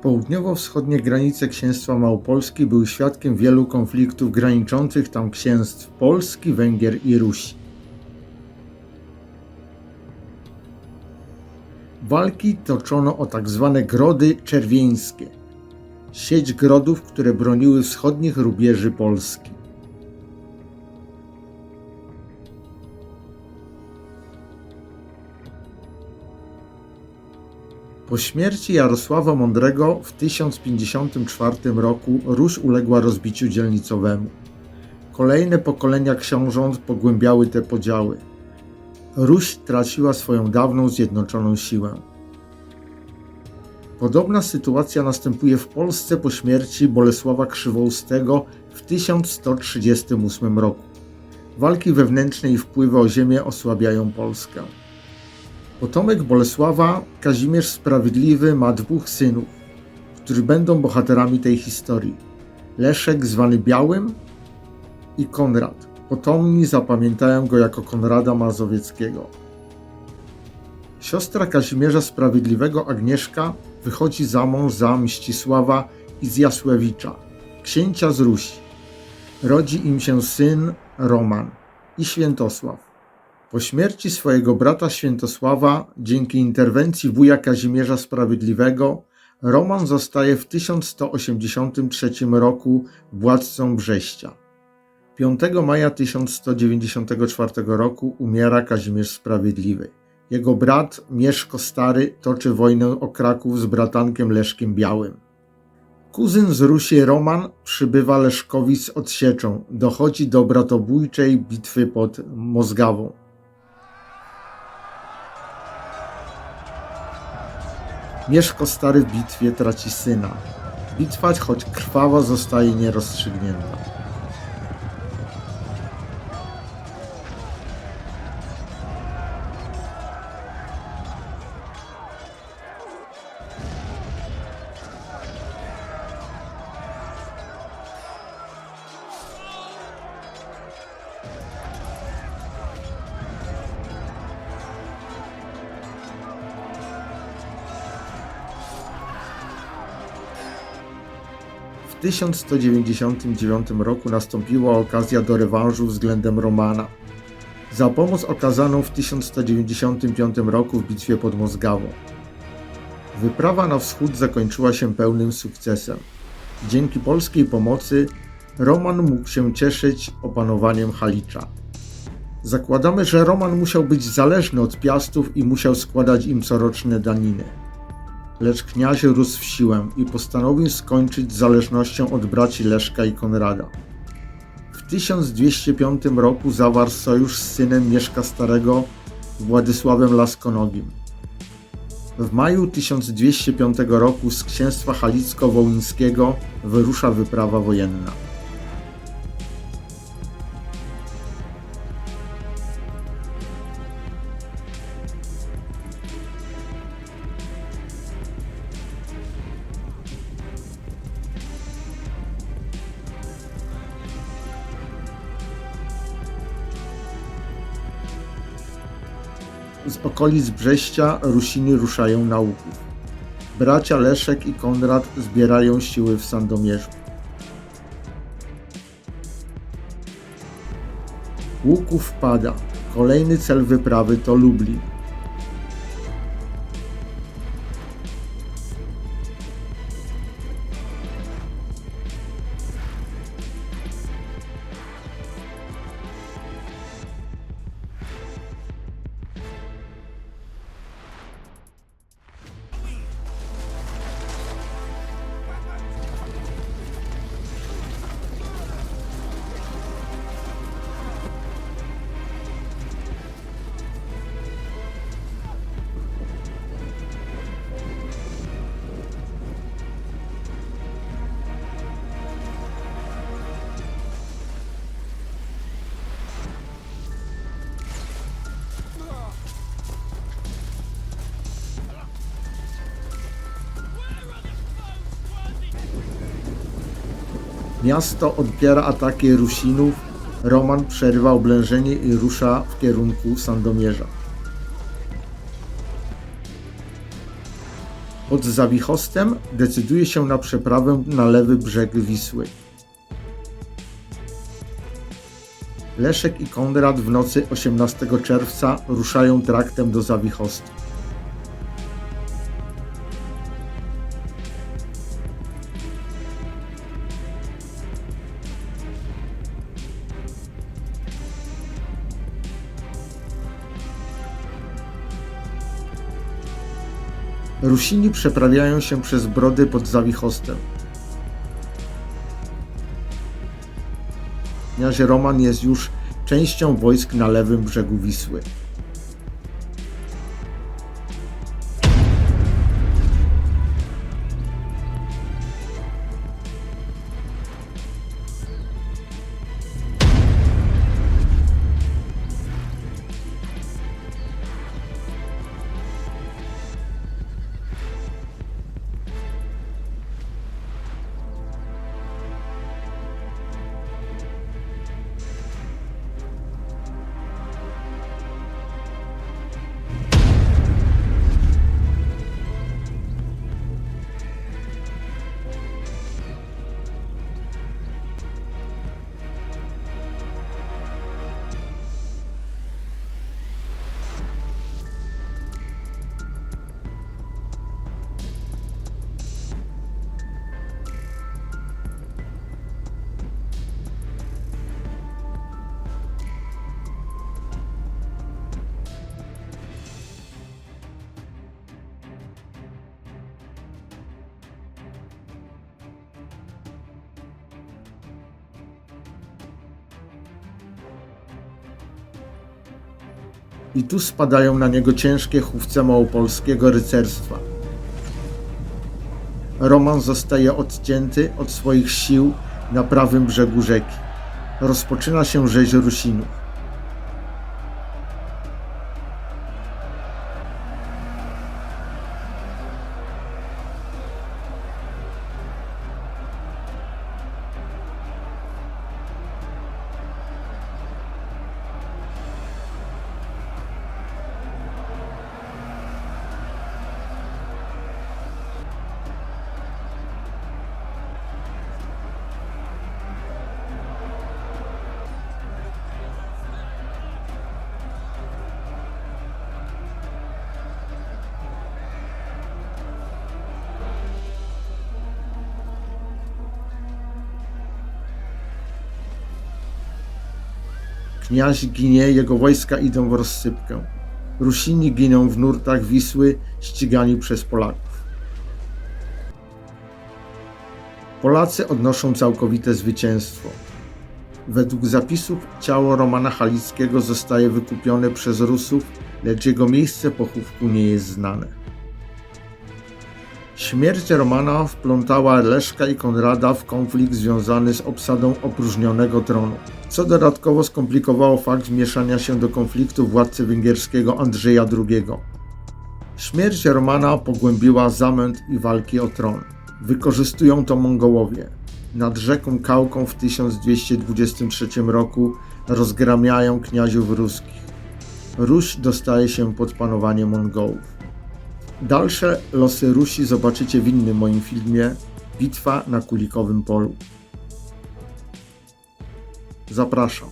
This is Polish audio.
Południowo-wschodnie granice księstwa małopolskie były świadkiem wielu konfliktów graniczących tam księstw Polski, Węgier i Rusi. Walki toczono o tzw. Grody Czerwieńskie, sieć grodów, które broniły wschodnich rubieży Polski. Po śmierci Jarosława Mądrego w 1054 roku Ruś uległa rozbiciu dzielnicowemu. Kolejne pokolenia książąt pogłębiały te podziały. Ruś traciła swoją dawną zjednoczoną siłę. Podobna sytuacja następuje w Polsce po śmierci Bolesława Krzywoustego w 1138 roku. Walki wewnętrzne i wpływy o ziemię osłabiają Polskę. Potomek Bolesława, Kazimierz Sprawiedliwy, ma dwóch synów, którzy będą bohaterami tej historii. Leszek zwany Białym i Konrad. Potomni zapamiętają go jako Konrada Mazowieckiego. Siostra Kazimierza Sprawiedliwego, Agnieszka, wychodzi za mąż za Mścisława Izjasłewicza, księcia z Rusi. Rodzi im się syn Roman i Świętosław. Po śmierci swojego brata Świętosława, dzięki interwencji wuja Kazimierza Sprawiedliwego, Roman zostaje w 1183 roku władcą Brześcia. 5 maja 1194 roku umiera Kazimierz Sprawiedliwy. Jego brat Mieszko Stary toczy wojnę o Kraków z bratankiem Leszkiem Białym. Kuzyn z Rusi Roman przybywa Leszkowi z odsieczą, dochodzi do bratobójczej bitwy pod Mozgawą. Mieszko Stary w bitwie traci syna. Bitwa, choć krwawa, zostaje nierozstrzygnięta. W 1199 roku nastąpiła okazja do rewanżu względem Romana za pomoc okazaną w 1195 roku w bitwie pod Mozgawą. Wyprawa na wschód zakończyła się pełnym sukcesem. Dzięki polskiej pomocy Roman mógł się cieszyć opanowaniem Halicza. Zakładamy, że Roman musiał być zależny od Piastów i musiał składać im coroczne daniny. Lecz kniaź rósł w siłę i postanowił skończyć z zależnością od braci Leszka i Konrada. W 1205 roku zawarł sojusz z synem Mieszka Starego, Władysławem Laskonogim. W maju 1205 roku z księstwa halicko-wołyńskiego wyrusza wyprawa wojenna. Z okolic Brześcia Rusini ruszają na Łuków. Bracia Leszek i Konrad zbierają siły w Sandomierzu. Łuków pada. Kolejny cel wyprawy to Lublin. Miasto odpiera ataki Rusinów, Roman przerywa oblężenie i rusza w kierunku Sandomierza. Pod Zawichostem decyduje się na przeprawę na lewy brzeg Wisły. Leszek i Konrad w nocy 18 czerwca ruszają traktem do Zawichostu. Rusini przeprawiają się przez Brody pod Zawichostem. Kniazie Roman jest już częścią wojsk na lewym brzegu Wisły. I tu spadają na niego ciężkie chówce małopolskiego rycerstwa. Roman zostaje odcięty od swoich sił na prawym brzegu rzeki. Rozpoczyna się rzeź Rusinów. Kniaź ginie, jego wojska idą w rozsypkę. Rusini giną w nurtach Wisły, ścigani przez Polaków. Polacy odnoszą całkowite zwycięstwo. Według zapisów ciało Romana Halickiego zostaje wykupione przez Rusów, lecz jego miejsce pochówku nie jest znane. Śmierć Romana wplątała Leszka i Konrada w konflikt związany z obsadą opróżnionego tronu, co dodatkowo skomplikowało fakt wmieszania się do konfliktu władcy węgierskiego Andrzeja II. Śmierć Romana pogłębiła zamęt i walki o tron. Wykorzystują to Mongołowie. Nad rzeką Kałką w 1223 roku rozgramiają kniaziów ruskich. Ruś dostaje się pod panowanie Mongołów. Dalsze losy Rusi zobaczycie w innym moim filmie Bitwa na Kulikowym Polu. Zapraszam.